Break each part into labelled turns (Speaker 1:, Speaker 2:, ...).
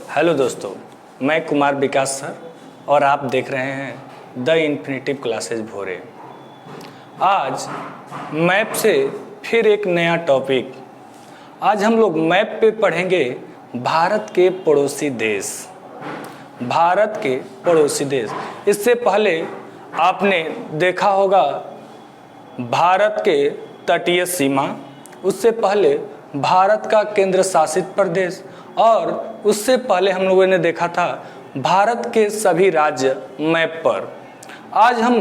Speaker 1: Hello दोस्तों, मैं कुमार विकास sir और आप देख रहे हैं द इन्फिनेटिव क्लासेज भोरे। आज मैप से फिर एक नया टॉपिक। आज हम लोग मैप पे पढ़ेंगे भारत के पड़ोसी देश। भारत के पड़ोसी देश, इससे पहले आपने देखा होगा भारत के तटीय सीमा, उससे पहले भारत का केंद्र शासित प्रदेश और उससे पहले हम लोगों ने देखा था भारत के सभी राज्य मैप पर। आज हम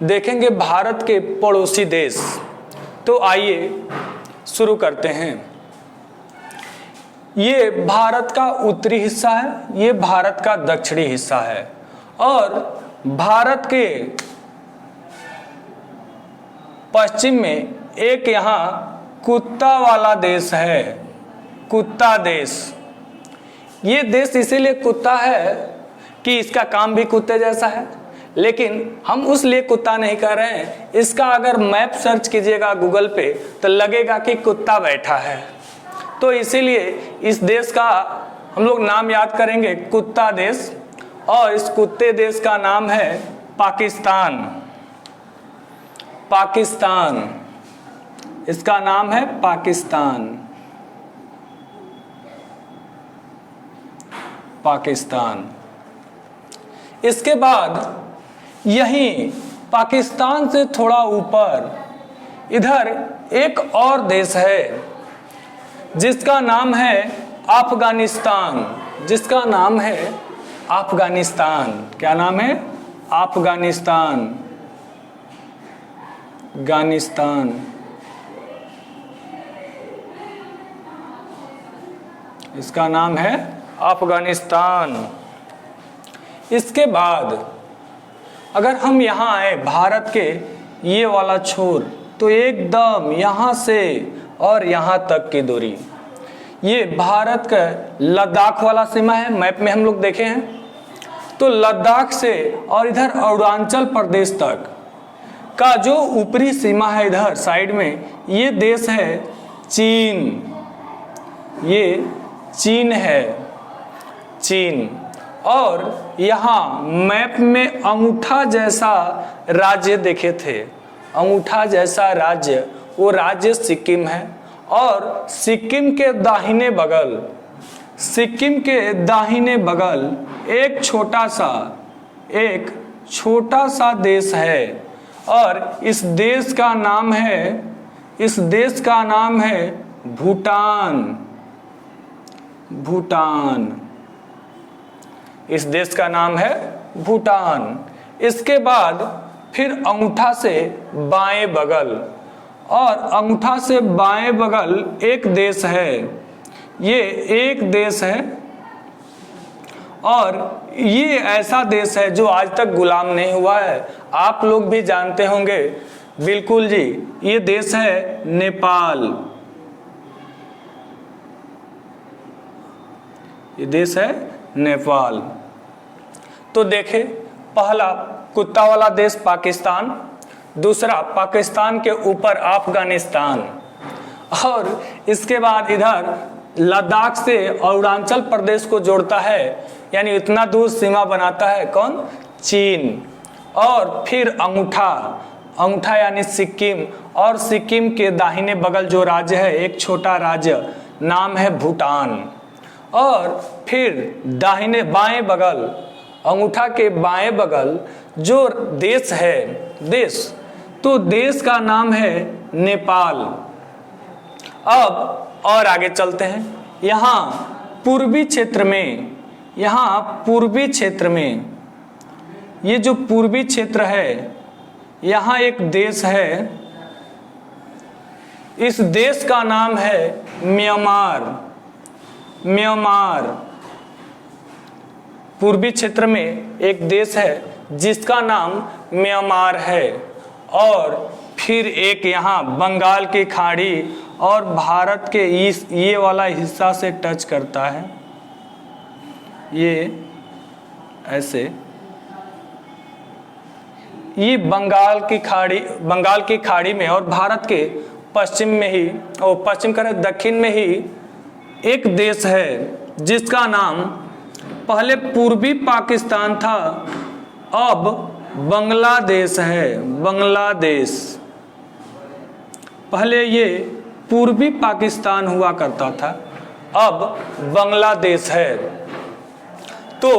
Speaker 1: देखेंगे भारत के पड़ोसी देश। तो आइए शुरू करते हैं। ये भारत का उत्तरी हिस्सा है, ये भारत का दक्षिणी हिस्सा है और भारत के पश्चिम में एक यहाँ कुत्ता वाला देश है, कुत्ता देश। ये देश इसीलिए कुत्ता है कि इसका काम भी कुत्ते जैसा है, लेकिन हम उस लिए कुत्ता नहीं कह रहे हैं। इसका अगर मैप सर्च कीजिएगा गूगल पे तो लगेगा कि कुत्ता बैठा है। तो इसीलिए इस देश का हम लोग नाम याद करेंगे कुत्ता देश, और इस कुत्ते देश का नाम है पाकिस्तान। पाकिस्तान, इसका नाम है पाकिस्तान। पाकिस्तान। इसके बाद यहीं पाकिस्तान से थोड़ा ऊपर इधर एक और देश है जिसका नाम है अफगानिस्तान। जिसका नाम है अफगानिस्तान। क्या नाम है? अफगानिस्तान। अफगानिस्तान। इसका नाम है अफगानिस्तान। इसके बाद अगर हम यहाँ आए भारत के ये वाला छोर, तो एकदम यहाँ से और यहाँ तक की दूरी, ये भारत का लद्दाख वाला सीमा है। मैप में हम लोग देखे हैं तो लद्दाख से और इधर अरुणाचल प्रदेश तक का जो ऊपरी सीमा है इधर साइड में, ये देश है चीन। ये चीन है, चीन। और यहाँ मैप में अंगूठा जैसा राज्य देखे थे, अंगूठा जैसा राज्य, वो राज्य सिक्किम है। और सिक्किम के दाहिने बगल, सिक्किम के दाहिने बगल एक छोटा सा देश है और इस देश का नाम है भूटान। भूटान, इस देश का नाम है भूटान। इसके बाद फिर अंगूठा से बाएं बगल, और अंगूठा से बाएं बगल एक देश है। ये एक देश है और ये ऐसा देश है जो आज तक गुलाम नहीं हुआ है। आप लोग भी जानते होंगे, बिल्कुल जी, ये देश है नेपाल। ये देश है नेपाल। तो देखें, पहला कुत्ता वाला देश पाकिस्तान, दूसरा पाकिस्तान के ऊपर अफगानिस्तान, और इसके बाद इधर लद्दाख से अरुणाचल प्रदेश को जोड़ता है, यानी इतना दूर सीमा बनाता है कौन? चीन। और फिर अंगूठा यानी सिक्किम, और सिक्किम के दाहिने बगल जो राज्य है, एक छोटा राज्य, नाम है भूटान। और फिर दाहिने बाएं बगल, अंगूठा के बाएं बगल जो देश है, तो देश का नाम है नेपाल। अब और आगे चलते हैं। यहाँ पूर्वी क्षेत्र में, ये जो पूर्वी क्षेत्र है, यहाँ एक देश है। इस देश का नाम है म्यांमार। म्यांमार, पूर्वी क्षेत्र में एक देश है जिसका नाम म्यांमार है। और फिर एक यहाँ बंगाल की खाड़ी और भारत के ये वाला हिस्सा से टच करता है, ये ऐसे। ये बंगाल की खाड़ी में और भारत के पश्चिम में ही, और पश्चिम का दक्षिण में ही एक देश है जिसका नाम पहले पूर्वी पाकिस्तान था, अब बांग्लादेश है, बांग्लादेश। पहले ये पूर्वी पाकिस्तान हुआ करता था, अब बांग्लादेश है। तो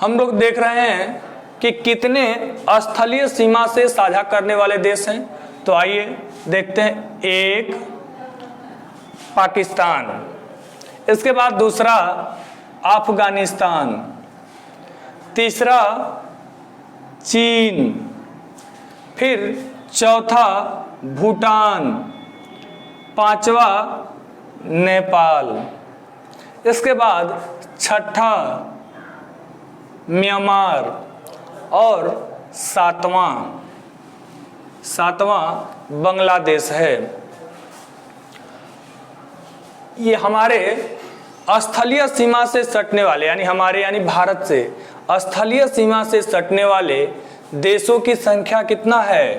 Speaker 1: हम लोग देख रहे हैं कि कितने स्थलीय सीमा से साझा करने वाले देश हैं। तो आइए देखते हैं। एक पाकिस्तान, इसके बाद दूसरा अफगानिस्तान, तीसरा चीन, फिर चौथा भूटान, पांचवा नेपाल, इसके बाद छठा म्यांमार और सातवां बांग्लादेश है। ये हमारे स्थलीय सीमा से सटने वाले यानी भारत से स्थलीय सीमा से सटने वाले देशों की संख्या कितना है?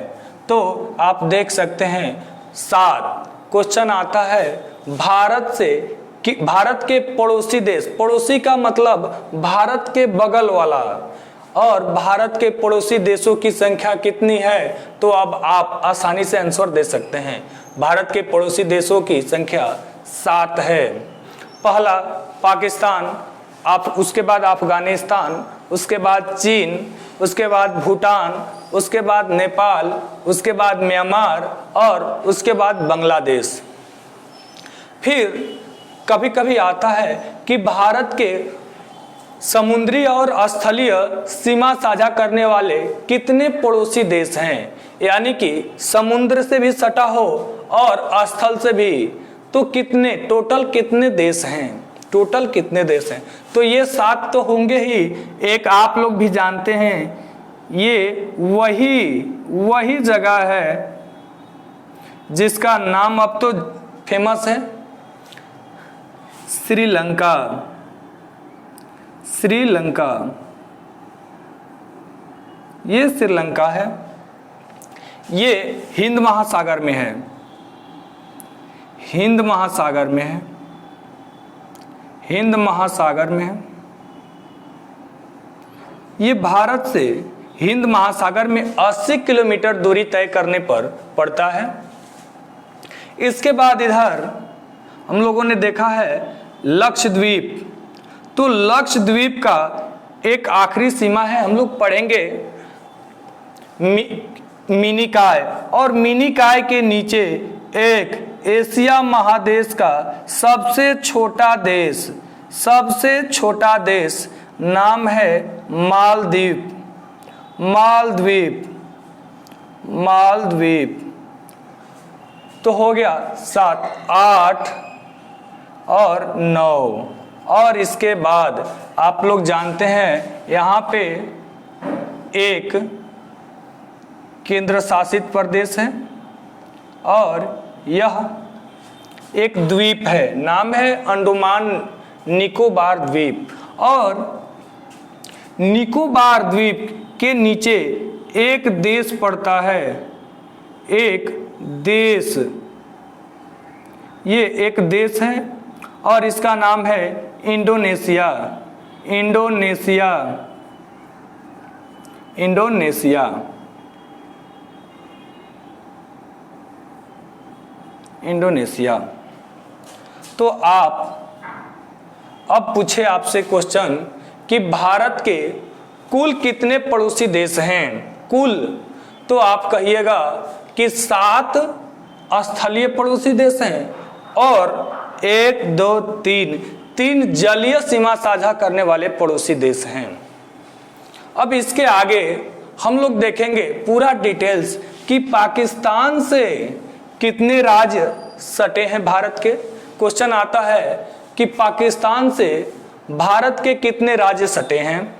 Speaker 1: तो आप देख सकते हैं 7। क्वेश्चन आता है भारत से कि भारत के पड़ोसी देश, पड़ोसी का मतलब भारत के बगल वाला, और भारत के पड़ोसी देशों की संख्या कितनी है? तो अब आप आसानी से आंसर दे सकते हैं। भारत के पड़ोसी देशों की संख्या 7 है। पहला पाकिस्तान, उसके बाद अफगानिस्तान, उसके बाद चीन, उसके बाद भूटान, उसके बाद नेपाल, उसके बाद म्यांमार और उसके बाद बांग्लादेश। फिर कभी कभी आता है कि भारत के समुद्री और स्थलीय सीमा साझा करने वाले कितने पड़ोसी देश हैं, यानी कि समुद्र से भी सटा हो और स्थल से भी, तो टोटल कितने देश हैं? टोटल कितने देश हैं? तो ये 7 तो होंगे ही। एक आप लोग भी जानते हैं, ये वही जगह है जिसका नाम अब तो फेमस है, श्रीलंका। श्रीलंका, ये श्रीलंका है। ये हिंद महासागर में है, हिंद महासागर में है, हिंद महासागर में है। ये भारत से हिंद महासागर में 80 किलोमीटर दूरी तय करने पर पड़ता है। इसके बाद इधर हम लोगों ने देखा है लक्षद्वीप। तो लक्षद्वीप का एक आखिरी सीमा है, हम लोग पढ़ेंगे मिनिकॉय, और मिनिकॉय के नीचे एक एशिया महादेश का सबसे छोटा देश नाम है मालदीव। मालदीव। तो हो गया 7, 8 और 9। और इसके बाद आप लोग जानते हैं यहाँ पे एक केंद्र शासित प्रदेश है और यह एक द्वीप है, नाम है अंडमान निकोबार द्वीप। और निकोबार द्वीप के नीचे एक देश पड़ता है, एक देश, ये एक देश है और इसका नाम है इंडोनेशिया। इंडोनेशिया। तो आप अब पूछे आपसे क्वेश्चन कि भारत के कुल कितने पड़ोसी देश हैं? कुल, तो आप कहिएगा कि 7 स्थलीय पड़ोसी देश हैं और 1, 2, 3 जलीय सीमा साझा करने वाले पड़ोसी देश हैं। अब इसके आगे हम लोग देखेंगे पूरा डिटेल्स कि पाकिस्तान से कितने राज्य सटे हैं भारत के। क्वेश्चन आता है कि पाकिस्तान से भारत के कितने राज्य सटे हैं।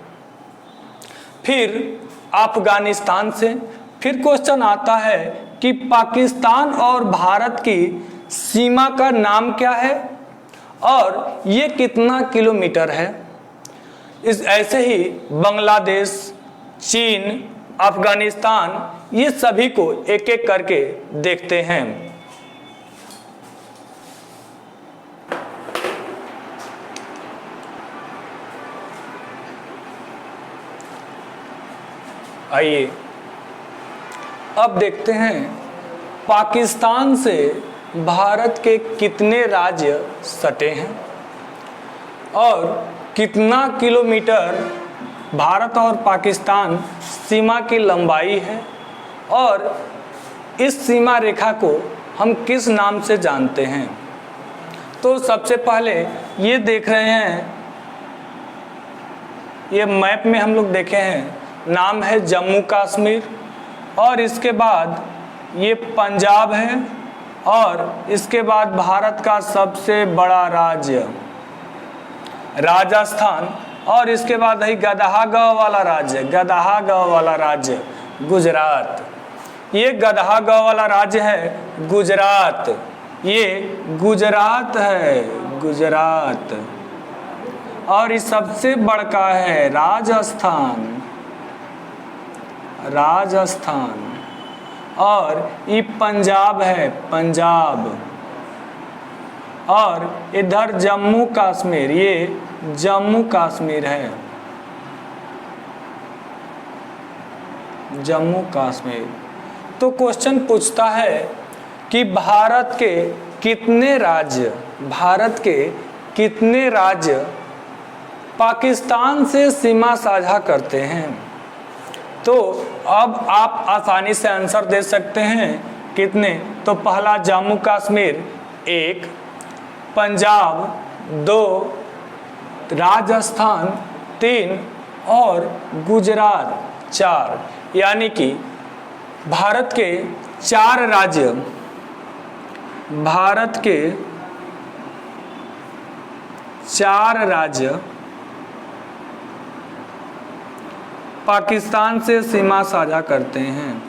Speaker 1: फिर अफगानिस्तान से, फिर क्वेश्चन आता है कि पाकिस्तान और भारत की सीमा का नाम क्या है और ये कितना किलोमीटर है। ऐसे ही बांग्लादेश, चीन, अफगानिस्तान, ये सभी को एक एक करके देखते हैं। आइए अब देखते हैं पाकिस्तान से भारत के कितने राज्य सटे हैं और कितना किलोमीटर भारत और पाकिस्तान सीमा की लंबाई है और इस सीमा रेखा को हम किस नाम से जानते हैं। तो सबसे पहले ये देख रहे हैं, ये मैप में हम लोग देखे हैं, नाम है जम्मू कश्मीर और इसके बाद ये पंजाब है और इसके बाद भारत का सबसे बड़ा राज्य राजस्थान और इसके बाद है गदहा गाँव वाला राज्य, गदहा गाँव वाला राज्य गुजरात। ये गदहा गाँव वाला राज्य है गुजरात, ये गुजरात है गुजरात। और ये सबसे बड़का है राजस्थान, राजस्थान। और ये पंजाब है पंजाब। और इधर जम्मू कश्मीर, ये जम्मू कश्मीर है जम्मू कश्मीर। तो क्वेश्चन पूछता है कि भारत के कितने राज्य पाकिस्तान से सीमा साझा करते हैं। तो अब आप आसानी से आंसर दे सकते हैं कितने। तो पहला जम्मू कश्मीर 1, पंजाब 2, राजस्थान 3 और गुजरात 4। यानी कि भारत के 4 राज्य पाकिस्तान से सीमा साझा करते हैं,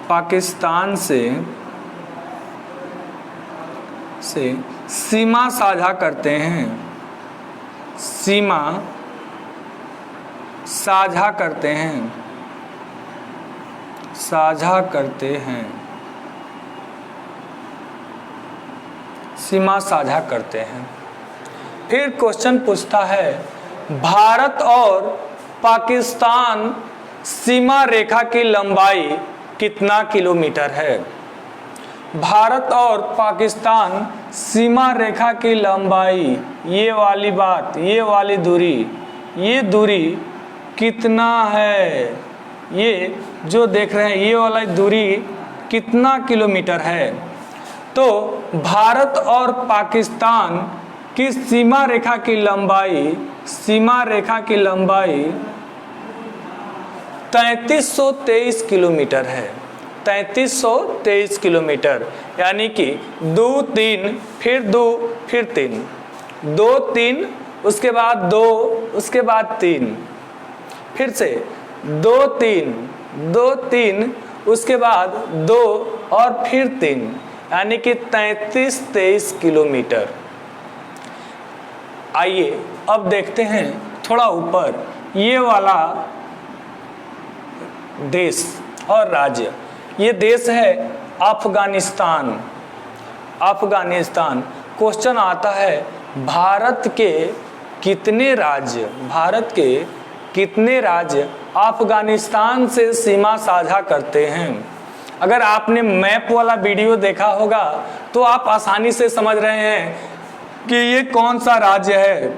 Speaker 1: पाकिस्तान से सीमा साझा करते हैं, सीमा साझा करते हैं, साझा करते हैं, सीमा साझा करते हैं। फिर क्वेश्चन पूछता है भारत और पाकिस्तान सीमा रेखा की लंबाई कितना किलोमीटर है। भारत और पाकिस्तान सीमा रेखा की लंबाई, ये वाली बात, ये वाली दूरी, ये दूरी कितना है। ये जो देख रहे हैं ये वाला दूरी कितना किलोमीटर है। तो भारत और पाकिस्तान की सीमा रेखा की लंबाई 3323 किलोमीटर है, 3323 किलोमीटर। यानी कि 2 3 फिर 2 फिर 3, 2 3 उसके बाद 2 उसके बाद 3, फिर से 2 3 2 3 उसके बाद 2 और फिर 3, यानी कि 3323 किलोमीटर। आइए अब देखते हैं थोड़ा ऊपर, ये वाला देश और राज्य, ये देश है अफगानिस्तान। अफगानिस्तान। क्वेश्चन आता है भारत के कितने राज्य अफगानिस्तान से सीमा साझा करते हैं। अगर आपने मैप वाला वीडियो देखा होगा तो आप आसानी से समझ रहे हैं कि ये कौन सा राज्य है।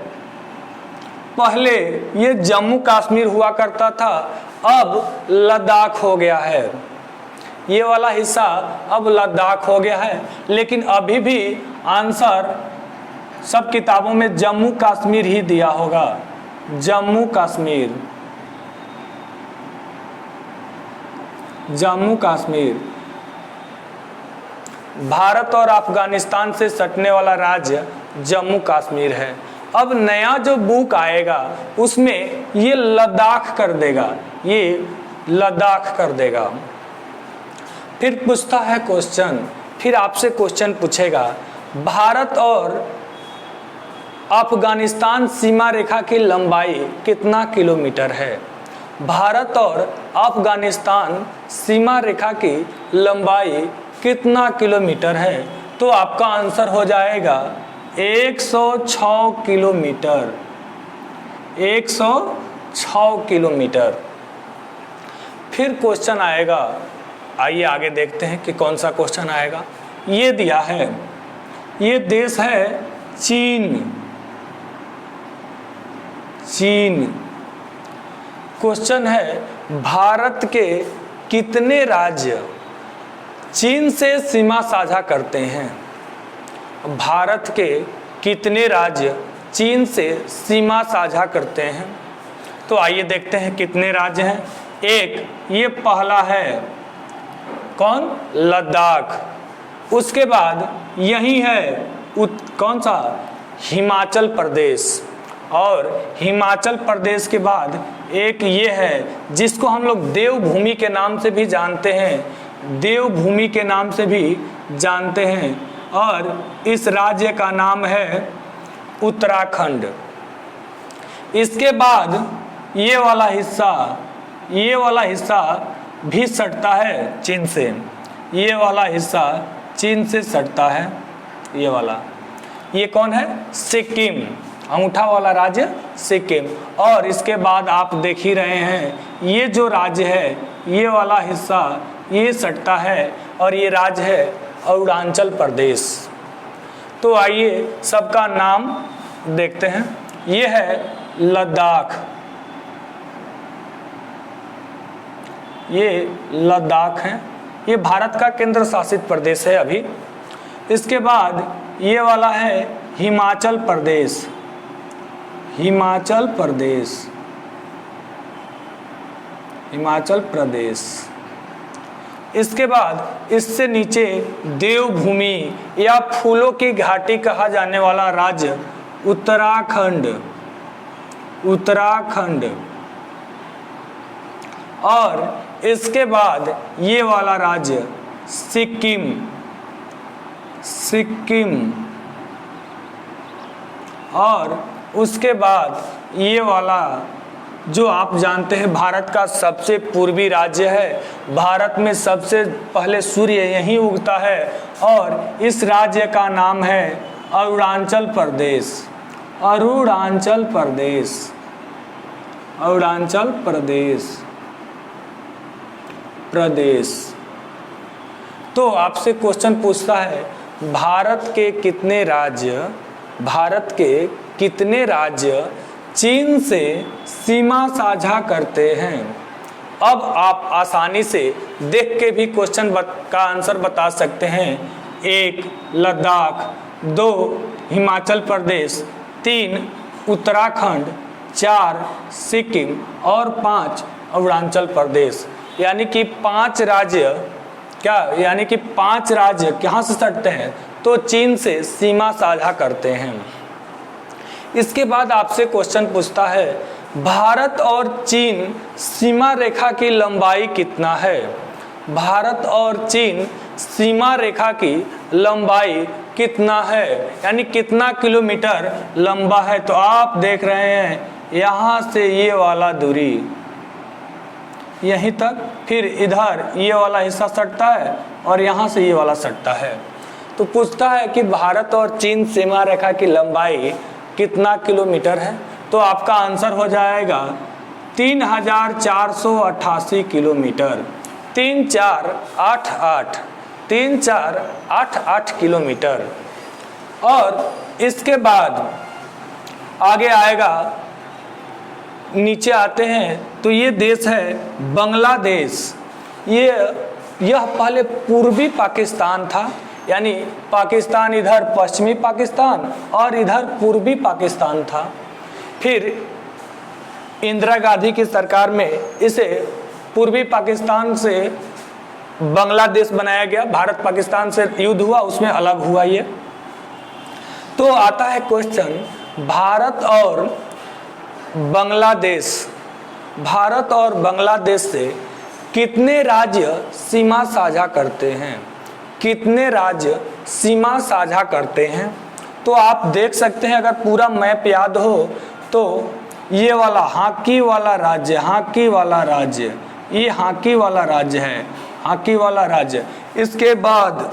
Speaker 1: पहले ये जम्मू कश्मीर हुआ करता था, अब लद्दाख हो गया है। ये वाला हिस्सा अब लद्दाख हो गया है, लेकिन अभी भी आंसर सब किताबों में जम्मू कश्मीर ही दिया होगा, जम्मू कश्मीर, जम्मू कश्मीर। भारत और अफगानिस्तान से सटने वाला राज्य जम्मू कश्मीर है। अब नया जो बुक आएगा उसमें ये लद्दाख कर देगा, ये लद्दाख कर देगा। फिर पूछता है क्वेश्चन, फिर आपसे क्वेश्चन पूछेगा भारत और अफगानिस्तान सीमा रेखा की लंबाई कितना किलोमीटर है। भारत और अफगानिस्तान सीमा रेखा की लंबाई कितना किलोमीटर है। तो आपका आंसर हो जाएगा 106 किलोमीटर, 106 किलोमीटर। फिर क्वेश्चन आएगा, आइए आगे देखते हैं कि कौन सा क्वेश्चन आएगा। ये दिया है, ये देश है चीन। चीन। क्वेश्चन है भारत के कितने राज्य चीन से सीमा साझा करते हैं? भारत के कितने राज्य चीन से सीमा साझा करते हैं? तो आइए देखते हैं कितने राज्य हैं। एक, ये पहला है कौन? लद्दाख। उसके बाद यही है कौन सा? हिमाचल प्रदेश। और हिमाचल प्रदेश के बाद एक ये है जिसको हम लोग देवभूमि के नाम से भी जानते हैं, देवभूमि के नाम से भी जानते हैं, और इस राज्य का नाम है उत्तराखंड। इसके बाद ये वाला हिस्सा भी सटता है चीन से, ये वाला हिस्सा चीन से सटता है, ये वाला। ये कौन है? सिक्किम, अंगूठा वाला राज्य सिक्किम। और इसके बाद आप देख ही रहे हैं ये जो राज्य है, ये वाला हिस्सा ये सटता है, और ये राज्य है अरुणाचल प्रदेश। तो आइए सबका नाम देखते हैं। ये है लद्दाख, ये लद्दाख है, ये भारत का केंद्र शासित प्रदेश है अभी। इसके बाद ये वाला है हिमाचल प्रदेश, हिमाचल प्रदेश, हिमाचल प्रदेश। इसके बाद इससे नीचे देवभूमि या फूलों की घाटी कहा जाने वाला राज्य उत्तराखंड, उत्तराखंड। और इसके बाद ये वाला राज्य सिक्किम, सिक्किम। और उसके बाद ये वाला जो आप जानते हैं भारत का सबसे पूर्वी राज्य है, भारत में सबसे पहले सूर्य यहीं उगता है, और इस राज्य का नाम है अरुणाचल प्रदेश, अरुणाचल प्रदेश, अरुणाचल प्रदेश, प्रदेश। तो आपसे क्वेश्चन पूछता है भारत के कितने राज्य, भारत के कितने राज्य चीन से सीमा साझा करते हैं? अब आप आसानी से देख के भी क्वेश्चन का आंसर बता सकते हैं। 1 लद्दाख, 2 हिमाचल प्रदेश, 3 उत्तराखंड, 4 सिक्किम और 5 अरुणाचल प्रदेश। यानी कि 5 राज्य क्या, यानी कि 5 राज्य कहाँ से सटते हैं? तो चीन से सीमा साझा करते हैं। इसके बाद आपसे क्वेश्चन पूछता है भारत और चीन सीमा रेखा की लंबाई कितना है? भारत और चीन सीमा रेखा की लंबाई कितना है, यानी कितना किलोमीटर लंबा है? तो आप देख रहे हैं यहाँ से ये वाला दूरी यहीं तक, फिर इधर ये वाला हिस्सा सटता है और यहाँ से ये वाला सटता है। तो पूछता है कि भारत और चीन सीमा रेखा की लंबाई कितना किलोमीटर है? तो आपका आंसर हो जाएगा 3488 किलोमीटर, 3488, 3488 किलोमीटर। और इसके बाद आगे आएगा, नीचे आते हैं तो ये देश है बांग्लादेश। यह पहले पूर्वी पाकिस्तान था, यानी पाकिस्तान इधर पश्चिमी पाकिस्तान और इधर पूर्वी पाकिस्तान था। फिर इंदिरा गांधी की सरकार में इसे पूर्वी पाकिस्तान से बांग्लादेश बनाया गया, भारत पाकिस्तान से युद्ध हुआ उसमें अलग हुआ ये। तो आता है क्वेश्चन भारत और बांग्लादेश, भारत और बांग्लादेश से कितने राज्य सीमा साझा करते हैं? कितने राज्य सीमा साझा करते हैं? तो आप देख सकते हैं, अगर पूरा मैप याद हो तो ये वाला हाकी वाला राज्य, हाकी वाला राज्य, ये हाकी वाला राज्य है, हाकी वाला राज्य। इसके बाद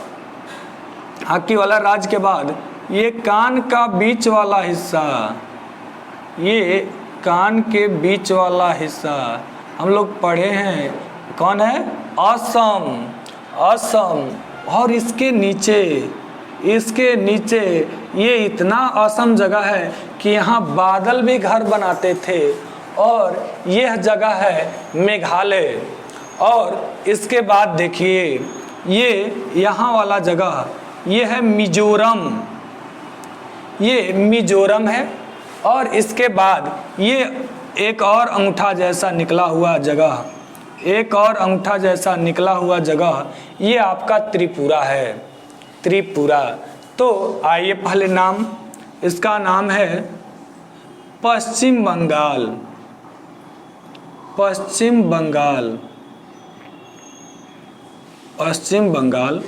Speaker 1: हाकी वाला राज्य के बाद ये कान का बीच वाला हिस्सा, ये कान के बीच वाला हिस्सा हम लोग पढ़े हैं कौन है? असम। असम। और इसके नीचे ये इतना असम जगह है कि यहाँ बादल भी घर बनाते थे। और यह जगह है मेघालय। और इसके बाद देखिए ये यहाँ वाला जगह ये है मिजोरम। ये मिजोरम है। और इसके बाद ये एक और अंगूठा जैसा निकला हुआ जगह, ये आपका त्रिपुरा है। त्रिपुरा। तो आइए पहले नाम, इसका नाम है पश्चिम बंगाल। पश्चिम बंगाल। पश्चिम बंगाल।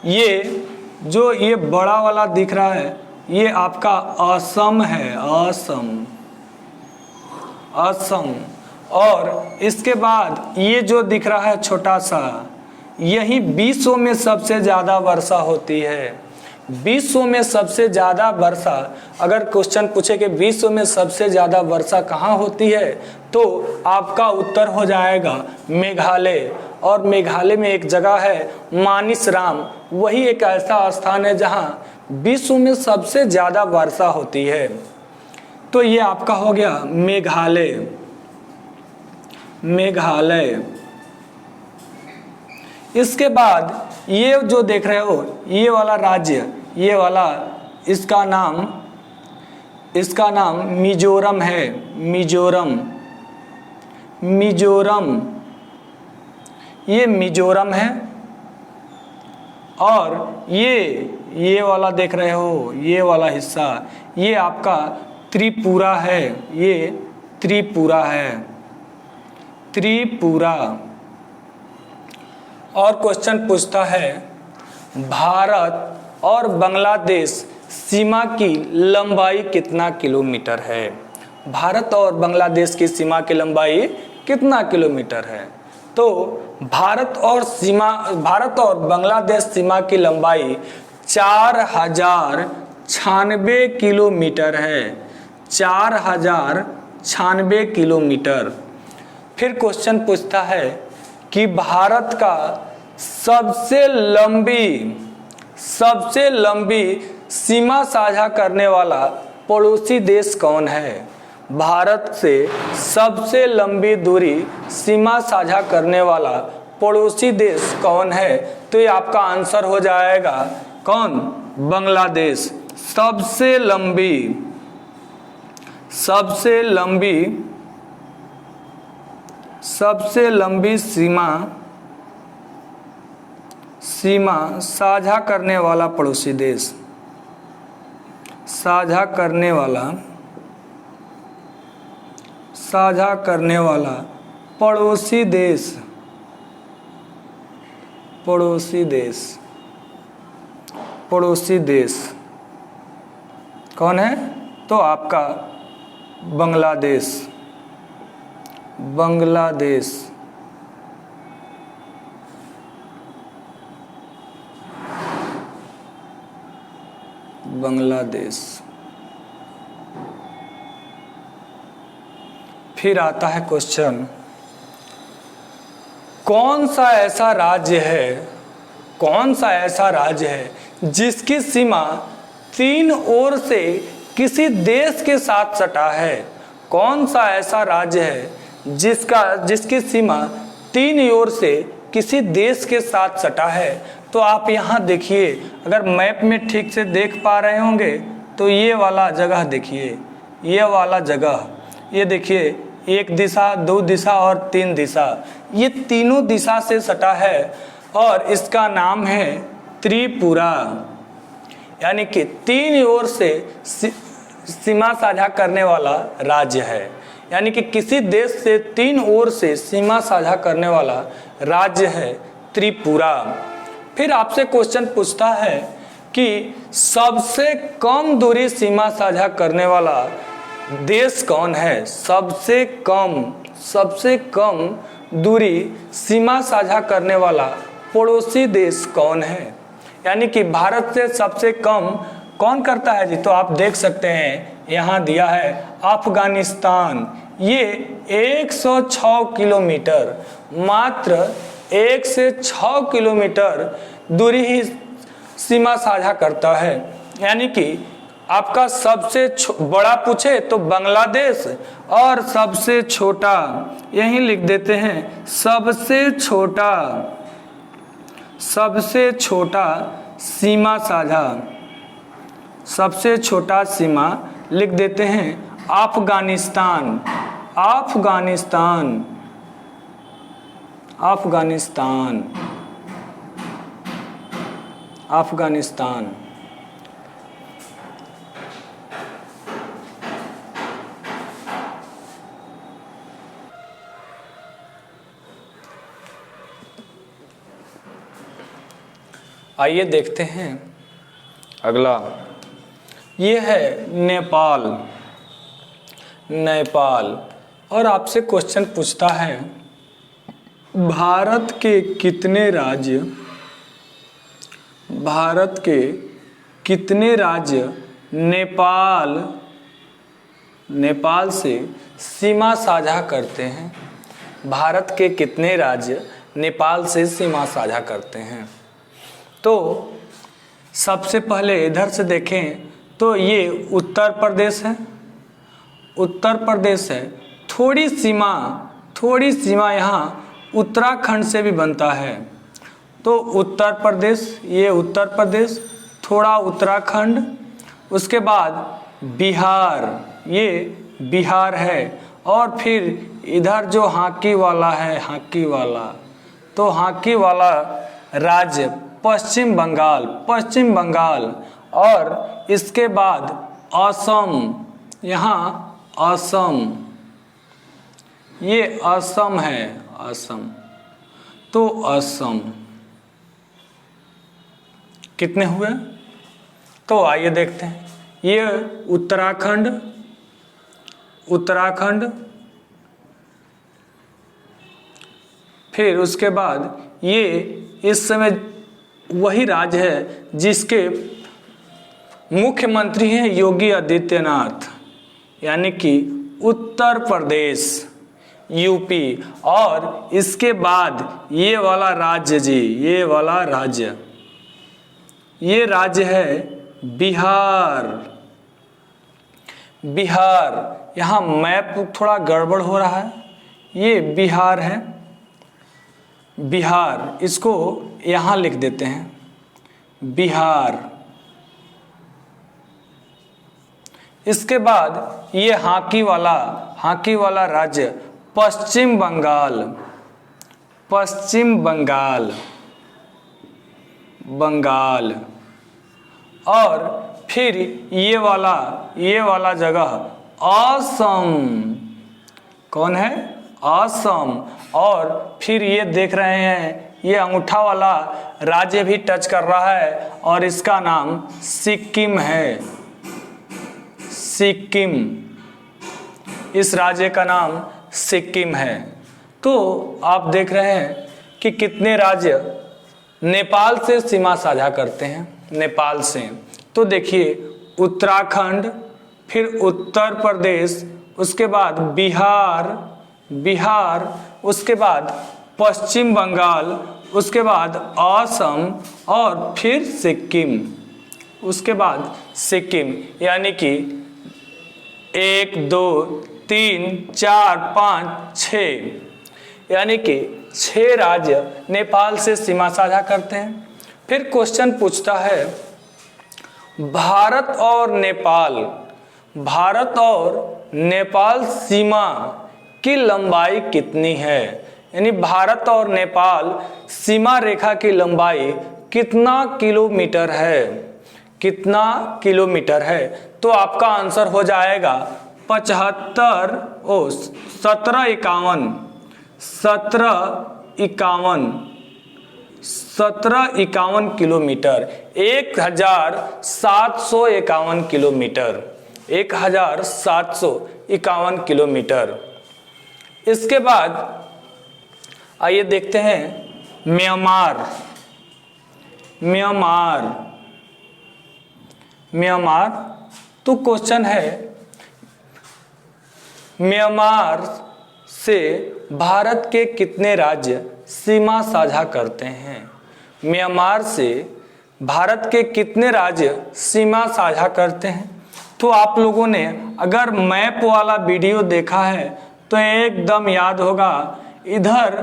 Speaker 1: ये जो ये बड़ा वाला दिख रहा है ये आपका असम है। असम। और इसके बाद ये जो दिख रहा है छोटा सा, यही विश्व में सबसे ज़्यादा वर्षा होती है। विश्व में सबसे ज़्यादा वर्षा, अगर क्वेश्चन पूछे कि विश्व में सबसे ज़्यादा वर्षा कहाँ होती है तो आपका उत्तर हो जाएगा मेघालय। और मेघालय में एक जगह है मानिसराम, वही एक ऐसा स्थान है जहाँ विश्व में सबसे ज़्यादा वर्षा होती है। तो ये आपका हो गया मेघालय। मेघालय। इसके बाद ये जो देख रहे हो ये वाला राज्य, ये वाला, इसका नाम मिजोरम है। मिजोरम। ये मिजोरम है। और ये वाला देख रहे हो, ये वाला हिस्सा ये आपका त्रिपुरा है। ये त्रिपुरा है। त्रिपुरा। और क्वेश्चन पूछता है भारत और बांग्लादेश सीमा की लंबाई कितना किलोमीटर है? भारत और बांग्लादेश की सीमा की लंबाई कितना किलोमीटर है? तो भारत और बांग्लादेश सीमा की लंबाई 4096 किलोमीटर है। 4096 किलोमीटर। फिर क्वेश्चन पूछता है कि भारत का सबसे लंबी सीमा साझा करने वाला पड़ोसी देश कौन है? भारत से सबसे लंबी दूरी सीमा साझा करने वाला पड़ोसी देश कौन है? तो ये आपका आंसर हो जाएगा कौन? बांग्लादेश। सबसे लंबी सीमा साझा करने वाला पड़ोसी देश। साझा करने वाला पड़ोसी देश कौन है? तो आपका बांग्लादेश। फिर आता है क्वेश्चन, कौन सा ऐसा राज्य है जिसकी सीमा तीन ओर से किसी देश के साथ सटा है? कौन सा ऐसा राज्य है जिसकी सीमा तीन ओर से किसी देश के साथ सटा है? तो आप यहाँ देखिए, अगर मैप में ठीक से देख पा रहे होंगे तो ये वाला जगह देखिए, ये देखिए, एक दिशा, दो दिशा और तीन दिशा, ये तीनों दिशा से सटा है और इसका नाम है त्रिपुरा। यानी कि तीन ओर से सीमा साझा करने वाला राज्य है। यानी कि किसी देश से तीन ओर से सीमा साझा करने वाला राज्य है त्रिपुरा। फिर आपसे क्वेश्चन पूछता है कि सबसे कम दूरी सीमा साझा करने वाला देश कौन है? सबसे कम दूरी सीमा साझा करने वाला पड़ोसी देश कौन है? यानी कि भारत से सबसे कम कौन करता है जी? तो आप देख सकते हैं यहाँ दिया है अफगानिस्तान। ये 106 किलोमीटर, मात्र 1 से 6 किलोमीटर दूरी ही सीमा साझा करता है। यानी कि आपका सबसे बड़ा पूछे तो बांग्लादेश और सबसे छोटा यहीं लिख देते हैं, सबसे छोटा सीमा साझा, सबसे छोटा सीमा लिख देते हैं अफगानिस्तान। अफगानिस्तान। आइए देखते हैं अगला, ये है नेपाल। और आपसे क्वेश्चन पूछता है भारत के कितने राज्य नेपाल से सीमा साझा करते हैं। भारत के कितने राज्य नेपाल से सीमा साझा करते हैं। तो सबसे पहले इधर से देखें तो ये उत्तर प्रदेश है। थोड़ी सीमा यहाँ उत्तराखंड से भी बनता है। तो उत्तर प्रदेश, थोड़ा उत्तराखंड, उसके बाद बिहार, ये बिहार है। और फिर इधर जो हाकी वाला, तो हाकी वाला राज्य पश्चिम बंगाल। और इसके बाद असम, यहाँ असम, ये असम है, असम। तो असम कितने हुए? तो आइए देखते हैं। ये उत्तराखंड, फिर उसके बाद ये इस समय वही राज्य है जिसके मुख्यमंत्री हैं योगी आदित्यनाथ, यानी कि उत्तर प्रदेश, यूपी। और इसके बाद ये वाला राज्य है बिहार। यहाँ मैप थोड़ा गड़बड़ हो रहा है, ये बिहार है, बिहार, इसको यहाँ लिख देते हैं बिहार। इसके बाद ये हाकी वाला राज्य पश्चिम बंगाल। और फिर ये वाला जगह असम। कौन है? असम। और फिर ये देख रहे हैं, ये अंगूठा वाला राज्य भी टच कर रहा है और इसका नाम सिक्किम है। इस राज्य का नाम सिक्किम है। तो आप देख रहे हैं कि कितने राज्य नेपाल से सीमा साझा करते हैं। नेपाल से तो देखिए उत्तराखंड, फिर उत्तर प्रदेश, उसके बाद बिहार, उसके बाद पश्चिम बंगाल, उसके बाद असम और फिर सिक्किम। यानी कि 1 2 3 4 5 6, यानी कि 6 राज्य नेपाल से सीमा साझा करते हैं। फिर क्वेश्चन पूछता है भारत और नेपाल सीमा की लंबाई कितनी है। यानी भारत और नेपाल सीमा रेखा की लंबाई कितना किलोमीटर है। तो आपका आंसर हो जाएगा 1751 किलोमीटर, 1751 किलोमीटर, 1751 किलोमीटर। इसके बाद आइए देखते हैं म्यांमार। तो क्वेश्चन है म्यांमार से भारत के कितने राज्य सीमा साझा करते हैं? म्यांमार से भारत के कितने राज्य सीमा साझा करते हैं? तो आप लोगों ने अगर मैप वाला वीडियो देखा है तो एकदम याद होगा, इधर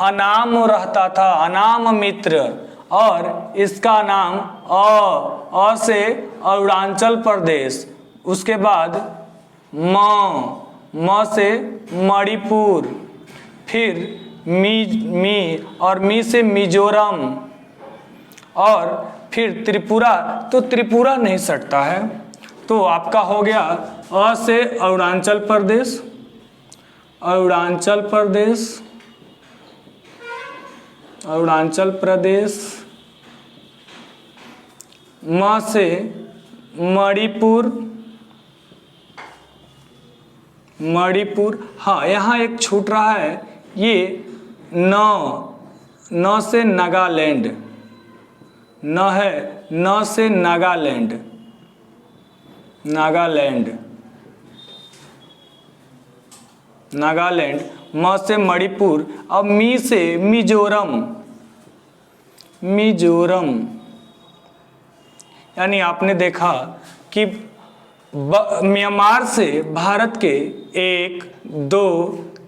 Speaker 1: अनाम रहता था, अनाम मित्र, और इसका नाम अ से अरुणाचल प्रदेश, उसके बाद म से मणिपुर, फिर मी से मिजोरम, और फिर त्रिपुरा। तो त्रिपुरा नहीं सटता है, तो आपका हो गया अ से अरुणाचल प्रदेश, अरुणाचल प्रदेश, अरुणाचल प्रदेश, म से मणिपुर, मणिपुर। हाँ, यहाँ एक छूट रहा है, ये न से नागालैंड, न है, न से नागालैंड, नागालैंड, नागालैंड, म से मणिपुर, अब मी से मिजोरम, मिजोरम। यानी आपने देखा कि म्यांमार से भारत के 1, 2,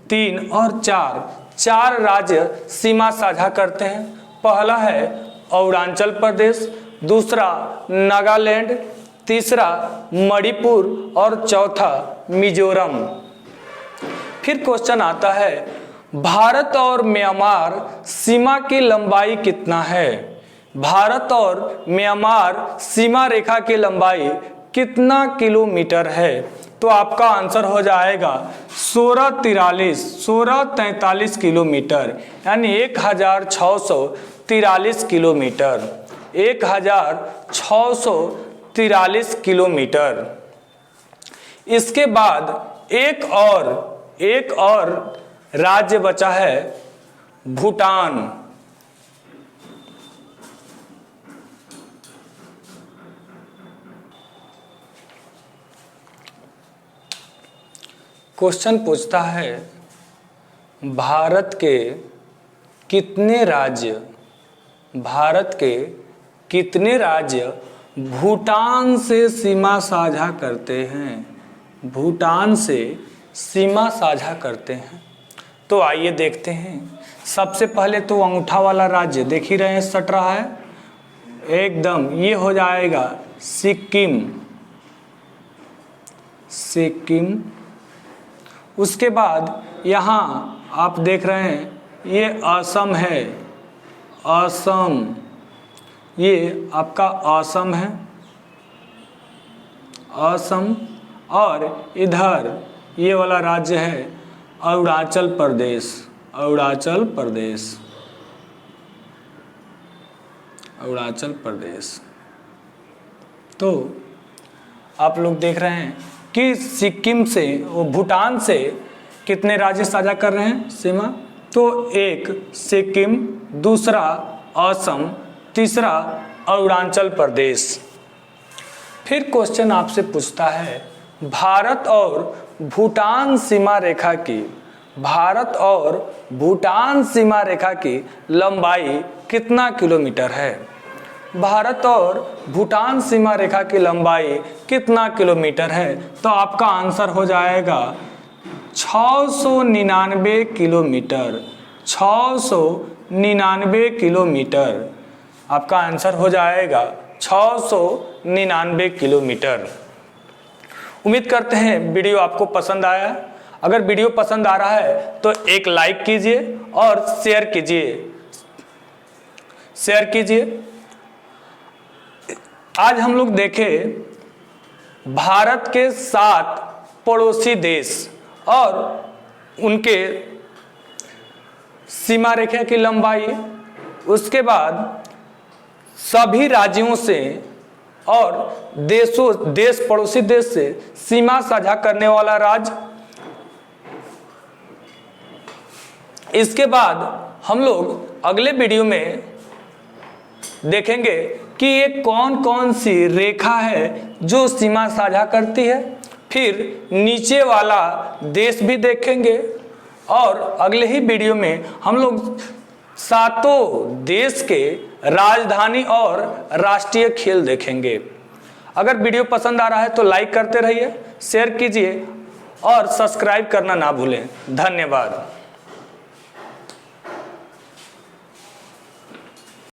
Speaker 1: 3 और 4 राज्य सीमा साझा करते हैं। पहला है अरुणाचल प्रदेश, दूसरा नागालैंड, तीसरा मणिपुर और चौथा मिजोरम। फिर क्वेश्चन आता है, भारत और म्यांमार सीमा की लंबाई कितना है? भारत और म्यांमार सीमा रेखा की लंबाई कितना किलोमीटर है? तो आपका आंसर हो जाएगा 1643 किलोमीटर, यानी 1643 किलोमीटर, 1643 किलोमीटर। इसके बाद एक और राज्य बचा है, भूटान। क्वेश्चन पूछता है, भारत के कितने राज्य भूटान से सीमा साझा करते हैं? भूटान से सीमा साझा करते हैं। तो आइए देखते हैं। सबसे पहले तो अंगूठा वाला राज्य देख ही रहे हैं, सट रहा है एकदम, ये हो जाएगा सिक्किम, सिक्किम। उसके बाद यहाँ आप देख रहे हैं, ये असम है, असम, ये आपका असम है, असम। और इधर ये वाला राज्य है अरुणाचल प्रदेश, अरुणाचल प्रदेश, अरुणाचल प्रदेश। तो आप लोग देख रहे हैं कि सिक्किम से, वो भूटान से कितने राज्य साझा कर रहे हैं सीमा? तो एक सिक्किम, दूसरा असम, तीसरा अरुणाचल प्रदेश। फिर क्वेश्चन आपसे पूछता है, भारत और भूटान सीमा रेखा की, भारत और भूटान सीमा रेखा की लंबाई कितना किलोमीटर है? भारत और भूटान सीमा रेखा की लंबाई कितना किलोमीटर है? तो आपका आंसर हो जाएगा 699 किलोमीटर, 699 किलोमीटर। आपका आंसर हो जाएगा 699 किलोमीटर। उम्मीद करते हैं वीडियो आपको पसंद आया। अगर वीडियो पसंद आ रहा है तो एक लाइक कीजिए और शेयर कीजिए, शेयर कीजिए। आज हम लोग देखें भारत के 7 पड़ोसी देश और उनके सीमा रेखा की लंबाई, उसके बाद सभी राज्यों से और देश पड़ोसी देश से सीमा साझा करने वाला राज्य। इसके बाद हम लोग अगले वीडियो में देखेंगे कि ये कौन कौन सी रेखा है जो सीमा साझा करती है। फिर नीचे वाला देश भी देखेंगे और अगले ही वीडियो में हम लोग सातों देश के राजधानी और राष्ट्रीय खेल देखेंगे। अगर वीडियो पसंद आ रहा है तो लाइक करते रहिए, शेयर कीजिए और सब्सक्राइब करना ना भूलें। धन्यवाद।